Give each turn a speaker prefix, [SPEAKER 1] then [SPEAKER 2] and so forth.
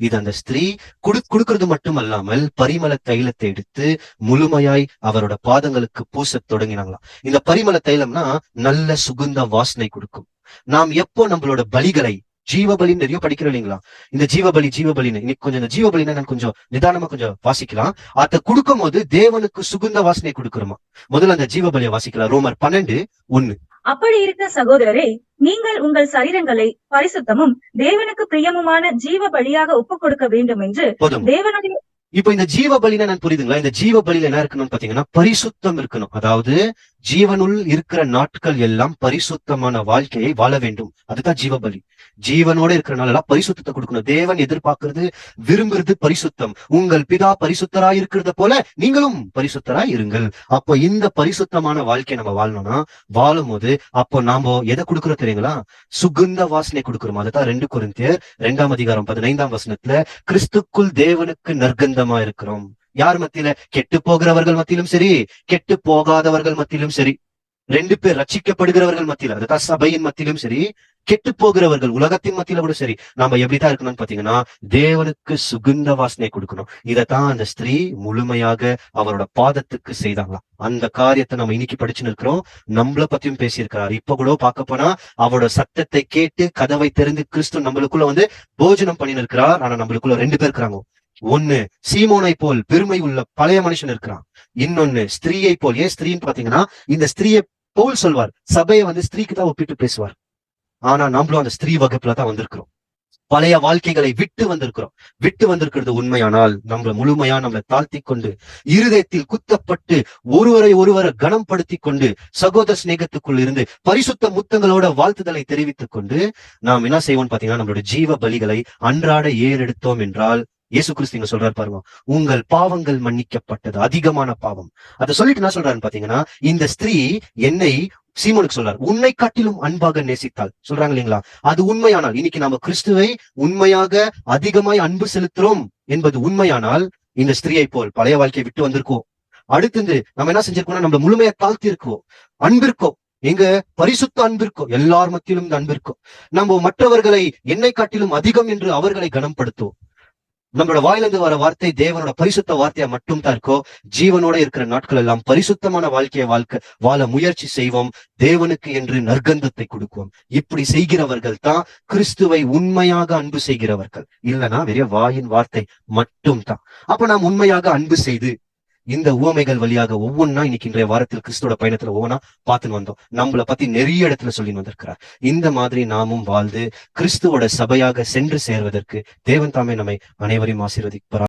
[SPEAKER 1] இது அந்த ஸ்திரீ கொடுக்கறது மட்டும் அல்லாமல் பரிமள தைலத்தை எடுத்து முழுமையாய் அவரோட பாதங்களுக்கு பூசத் தொடங்கினாங்களாம். இந்த பரிமள தைலம்னா நல்ல சுகுந்த வாசனை கொடுக்கும். நாம் எப்போ நம்மளோட பலிகளை ஜீவபலின்னு நிறைய படிக்கிறோம் இல்லைங்களா? இந்த ஜீவபலின்னு இன்னைக்கு கொஞ்சம் இந்த ஜீவபலின்னு நான் கொஞ்சம் நிதானமா கொஞ்சம் வாசிக்கலாம். அதை கொடுக்கும் போது தேவனுக்கு சுகுந்த வாசனை கொடுக்கிறோமா. முதல்ல அந்த ஜீவபலியை வாசிக்கலாம். ரோமர் 12:1.
[SPEAKER 2] அப்படி இருக்க சகோதரரே, நீங்கள் உங்கள் சரீரங்களை பரிசுத்தமும் தேவனுக்கு பிரியமுமான ஜீவ பலியாக ஒப்புக் கொடுக்க வேண்டும் என்று தேவனுடைய.
[SPEAKER 1] இப்ப இந்த ஜீவ பலினா நான் புரியுதுங்களா? இந்த ஜீவ பலியில என்ன இருக்கணும்னு பாத்தீங்கன்னா பரிசுத்தம் இருக்கணும். அதாவது ஜீவனுள் இருக்கிற நாட்கள் எல்லாம் பரிசுத்தமான வாழ்க்கையை வாழ வேண்டும். அதுதான் ஜீவபலி. ஜீவனோட இருக்கிறனால பரிசுத்தத்தை கொடுக்கணும். தேவன் எதிர்பார்க்கிறது, விரும்புறது பரிசுத்தம். உங்கள் பிதா பரிசுத்தராய் இருக்கிறத போல நீங்களும் பரிசுத்தராய் இருங்கள். அப்போ இந்த பரிசுத்தமான வாழ்க்கையை நம்ம வாழணும்னா வாழும் போது அப்போ நாம எதை கொடுக்கறோம் தெரியுங்களா? சுகுந்த வாசனை கொடுக்கிறோம். அதுதான் 2 கொரிந்தியர் 2:15 கிறிஸ்துக்குள் தேவனுக்கு நற்கந்தமா இருக்கிறோம். யார் மத்தியில? கெட்டு போகிறவர்கள் மத்தியிலும் சரி, கெட்டு போகாதவர்கள் மத்தியிலும் சரி, 2 பேர் ரட்சிக்கப்படுகிறவர்கள் மத்தியில, அதுதான் சபையின் மத்தியிலும் சரி, கெட்டு போகிறவர்கள் உலகத்தின் மத்தியில கூட சரி, நாம எப்படித்தான் இருக்கணும்னு பாத்தீங்கன்னா தேவனுக்கு சுகுந்த வாசனை கொடுக்கணும். இதத்தான் அந்த ஸ்திரீ முழுமையாக அவரோட பாதத்துக்கு செய்தாங்களாம். அந்த காரியத்தை நம்ம இன்னைக்கு படிச்சுன்னு இருக்கிறோம். நம்மளை பத்தியும் பேசியிருக்கிறாரு. இப்ப கூட பார்க்க போனா அவரோட சத்தத்தை கேட்டு கதவை திறந்து கிறிஸ்து நம்மளுக்குள்ள போஜனம் பண்ணின்னு இருக்கிறார். ஆனா நம்மளுக்குள்ள 2 பேர் இருக்கிறாங்க. ஒண்ணு சீமோனை போல் பெருமை உள்ள பழைய மனுஷன் இருக்கிறான். இன்னொன்னு ஸ்திரீயை போல். ஏன் ஸ்திரீன்னு பாத்தீங்கன்னா இந்த ஸ்திரீயை போல் சொல்வார். சபையை ஸ்திரீக்கு தான் ஒப்பிட்டு பேசுவார். ஆனா நம்மளும் அந்த ஸ்திரீ வகுப்புல தான் வந்திருக்கிறோம். பழைய வாழ்க்கைகளை விட்டு வந்திருக்கிறது உண்மையானால் நம்மள முழுமையா நம்மளை தாழ்த்தி கொண்டு இருதயத்தில் குத்தப்பட்டு ஒருவரை கனம்படுத்தி கொண்டு சகோதர சிநேகத்துக்குள் இருந்து பரிசுத்த முத்தங்களோட வாழ்த்துதலை தெரிவித்துக் கொண்டு நாம் என்ன செய்வோம் பாத்தீங்கன்னா நம்மளோட ஜீவ பலிகளை அன்றாட ஏறெடுத்தோம் என்றால் இயேசு கிறிஸ்து இங்க சொல்றாரு பாருங்க, உங்கள் பாவங்கள் மன்னிக்கப்பட்டது. அதிகமான பாவம். அதை சொல்லிட்டு என்ன சொல்றாருன்னு பாத்தீங்கன்னா இந்த ஸ்திரீ என்னை சீமோனுக்கு சொல்றாரு, உன்னை காட்டிலும் அன்பாக நேசித்தாள் சொல்றாங்க இல்லைங்களா? அது உண்மையானால் இன்னைக்கு நம்ம கிறிஸ்துவை உண்மையாக அதிகமாய் அன்பு செலுத்துறோம் என்பது உண்மையானால் இந்த ஸ்திரீயை போல் பழைய வாழ்க்கையை விட்டு வந்திருக்கோம். அடுத்து நம்ம என்ன செஞ்சிருக்கோம்னா நம்மள முழுமையா தாழ்த்தி இருக்கோம். அன்பிருக்கோம். எங்க பரிசுத்த அன்பிருக்கோம். எல்லார் மத்தியிலும் இந்த அன்பிருக்கோம். நம்ம மற்றவர்களை என்னை காட்டிலும் அதிகம் என்று அவர்களை கனப்படுத்துவோம். நம்மளோட வாயிலிருந்து வர வார்த்தை தேவனோட பரிசுத்த வார்த்தையா மட்டும் தான் இருக்கோ. ஜீவனோட இருக்கிற நாட்கள் எல்லாம் பரிசுத்தமான வாழ்க்கையை வாழ முயற்சி செய்வோம். தேவனுக்கு என்று நற்கந்தத்தை கொடுக்குவோம். இப்படி செய்கிறவர்கள் தான் கிறிஸ்துவை உண்மையாக அன்பு செய்கிறவர்கள். இல்லைன்னா வெறும் வாயின் வார்த்தை மட்டும் தான். அப்ப நாம் உண்மையாக அன்பு செய்து இந்த உவமைகள் வழியாக ஒவ்வொன்னா இன்னைக்கு இன்றைய வாரத்தில் கிறிஸ்துவோட பயணத்துல ஒவ்வொன்னா பார்த்துன்னு வந்தோம். நம்மளை பத்தி நிறைய இடத்துல சொல்லி வந்திருக்கிறார். இந்த மாதிரி நாமும் வாழ்ந்து கிறிஸ்துவோட சபையாக சென்று சேர்வதற்கு தேவன் தாமே நம்மை அனைவரையும் ஆசீர்வதிப்பார்.